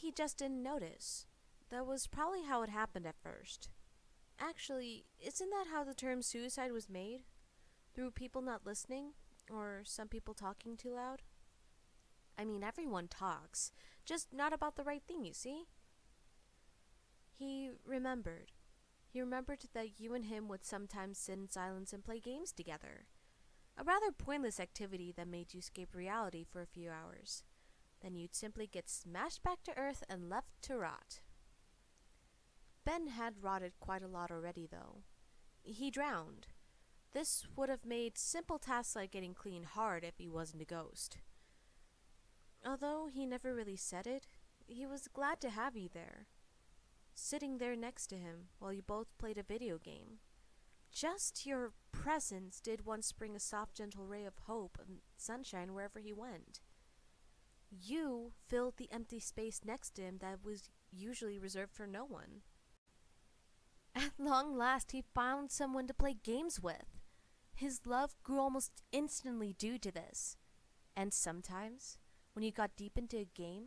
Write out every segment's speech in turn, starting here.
he just didn't notice. That was probably how it happened at first. Actually, isn't that how the term suicide was made? Through people not listening? Or some people talking too loud? I mean, everyone talks, just not about the right thing, you see? He remembered. He remembered that you and him would sometimes sit in silence and play games together. A rather pointless activity that made you escape reality for a few hours. Then you'd simply get smashed back to Earth and left to rot. Ben had rotted quite a lot already, though. He drowned. This would have made simple tasks like getting clean hard if he wasn't a ghost. Although he never really said it, he was glad to have you there. Sitting there next to him while you both played a video game. Just your presence did once bring a soft, gentle ray of hope and sunshine wherever he went. You filled the empty space next to him that was usually reserved for no one. At long last, he found someone to play games with. His love grew almost instantly due to this. And sometimes, when you got deep into a game,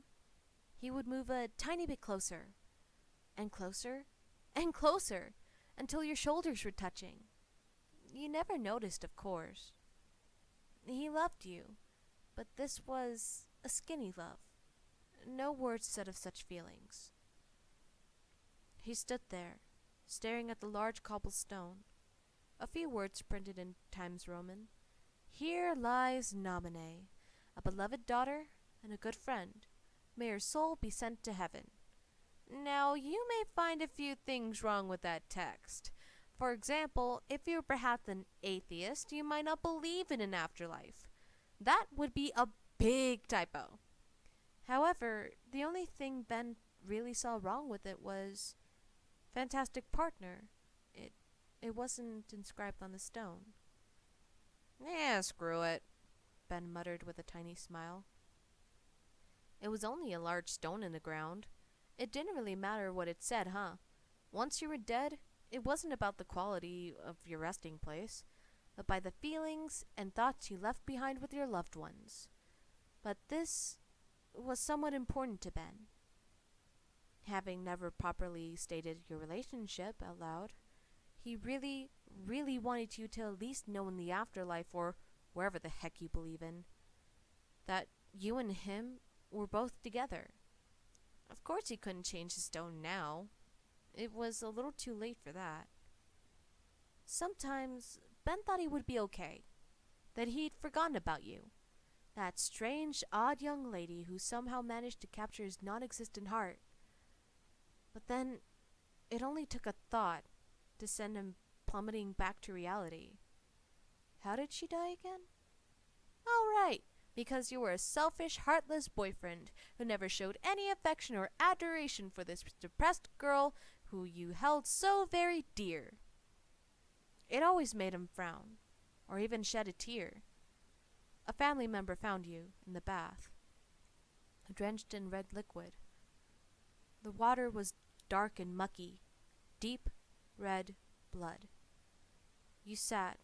he would move a tiny bit closer, and closer, and closer, until your shoulders were touching. You never noticed, of course. He loved you, but this was a skinny love. No words said of such feelings. He stood there, staring at the large cobblestone. A few words printed in Times Roman. Here lies Nomine, a beloved daughter and a good friend. May her soul be sent to heaven. Now, you may find a few things wrong with that text. For example, if you're perhaps an atheist, you might not believe in an afterlife. That would be a big typo. However, the only thing Ben really saw wrong with it was fantastic partner. It wasn't inscribed on the stone. Yeah, screw it, Ben muttered with a tiny smile. It was only a large stone in the ground. It didn't really matter what it said, huh? Once you were dead, it wasn't about the quality of your resting place, but by the feelings and thoughts you left behind with your loved ones. But this was somewhat important to Ben. Having never properly stated your relationship out loud, he really, really wanted you to at least know in the afterlife, or wherever the heck you believe in, that you and him were both together. Of course he couldn't change the stone now. It was a little too late for that. Sometimes Ben thought he would be okay, that he'd forgotten about you. That strange, odd young lady who somehow managed to capture his non-existent heart. But then, it only took a thought to send him plummeting back to reality. How did she die again? Oh, right, because you were a selfish, heartless boyfriend who never showed any affection or adoration for this depressed girl who you held so very dear. It always made him frown, or even shed a tear. A family member found you in the bath, drenched in red liquid. The water was dark and mucky, deep red blood. You sat,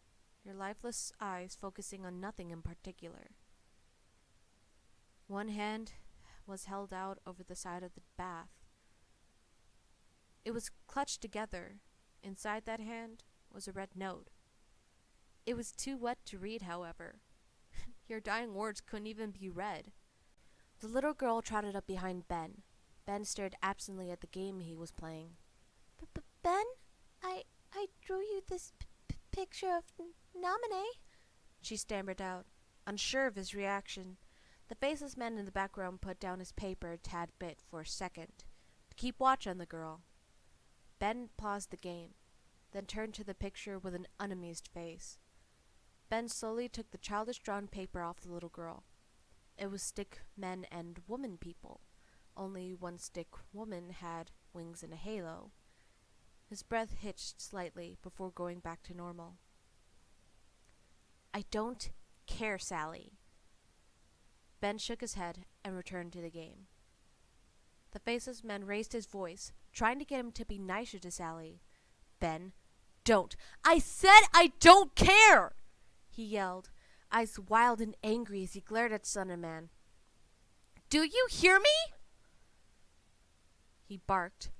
your lifeless eyes focusing on nothing in particular. One hand was held out over the side of the bath. It was clutched together. Inside that hand was a red note. It was too wet to read, however. Your dying words couldn't even be read. The little girl trotted up behind Ben. Ben stared absently at the game he was playing. Ben? I drew you this picture of Nomine, she stammered out, unsure of his reaction. The faceless man in the background put down his paper a tad bit for a second, to keep watch on the girl. Ben paused the game, then turned to the picture with an unamused face. Ben slowly took the childish drawn paper off the little girl. It was stick men and woman people. Only one stick woman had wings and a halo. His breath hitched slightly before going back to normal. I don't care, Sally. Ben shook his head and returned to the game. The faceless man raised his voice, trying to get him to be nicer to Sally. Ben, don't. I said I don't care! He yelled, eyes wild and angry as he glared at Sunderman. Do you hear me? he barked,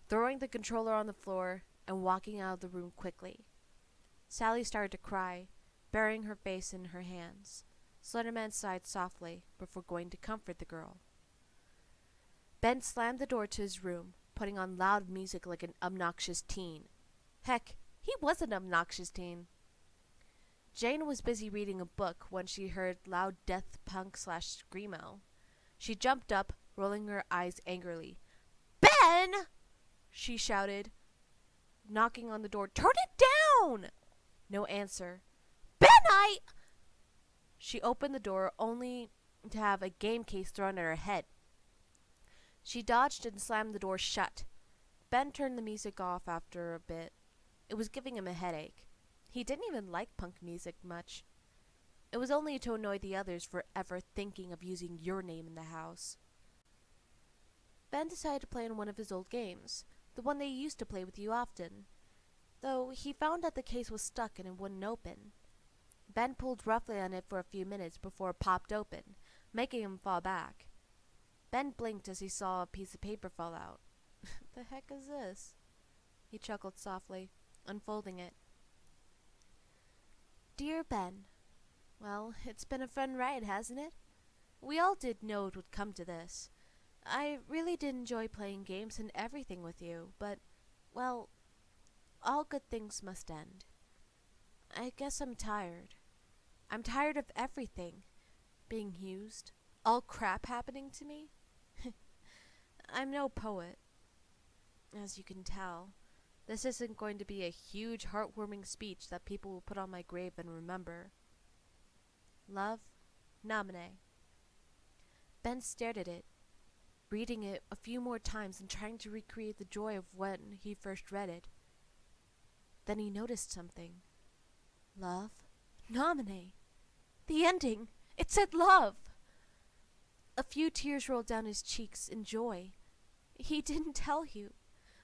throwing the controller on the floor and walking out of the room quickly. Sally started to cry, burying her face in her hands. Slenderman sighed softly before going to comfort the girl. Ben slammed the door to his room, putting on loud music like an obnoxious teen. Heck, he was an obnoxious teen. Jane was busy reading a book when she heard loud death punk / screamo. She jumped up, rolling her eyes angrily. Ben! She shouted, knocking on the door. Turn it down! No answer. Ben, She opened the door only to have a game case thrown at her head. She dodged and slammed the door shut. Ben turned the music off after a bit. It was giving him a headache. He didn't even like punk music much. It was only to annoy the others for ever thinking of using your name in the house. Ben decided to play on one of his old games, the one they used to play with you often, though he found that the case was stuck and it wouldn't open. Ben pulled roughly on it for a few minutes before it popped open, making him fall back. Ben blinked as he saw a piece of paper fall out. The heck is this? He chuckled softly, unfolding it. Dear Ben, well, it's been a fun ride, hasn't it? We all did know it would come to this. I really did enjoy playing games and everything with you, but, well, all good things must end. I guess I'm tired. I'm tired of everything being used, all crap happening to me. I'm no poet. As you can tell, this isn't going to be a huge, heartwarming speech that people will put on my grave and remember. Love, Namine. Ben stared at it, reading it a few more times and trying to recreate the joy of when he first read it. Then he noticed something. Love, Namine. The ending! It said love! A few tears rolled down his cheeks in joy. He didn't tell you,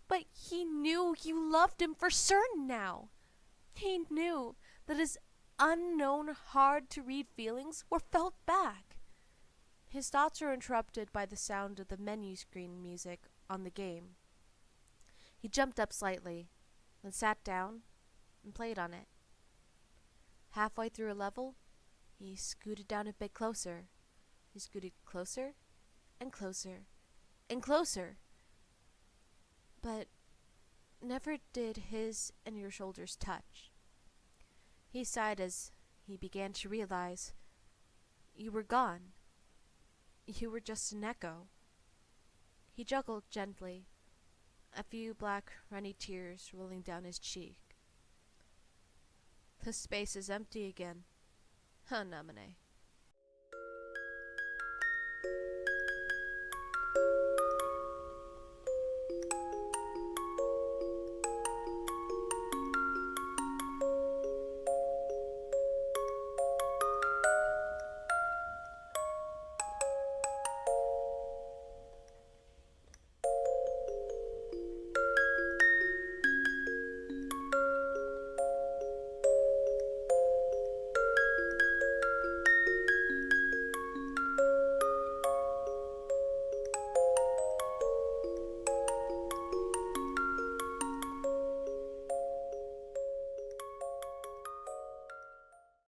but he knew you loved him for certain now. He knew that his unknown, hard-to-read feelings were felt back. His thoughts were interrupted by the sound of the menu screen music on the game. He jumped up slightly, then sat down and played on it. Halfway through a level, he scooted down a bit closer. He scooted closer and closer and closer. But never did his and your shoulders touch. He sighed as he began to realize you were gone. You were just an echo. He juggled gently, a few black, runny tears rolling down his cheek. The space is empty again. Huh, Namine.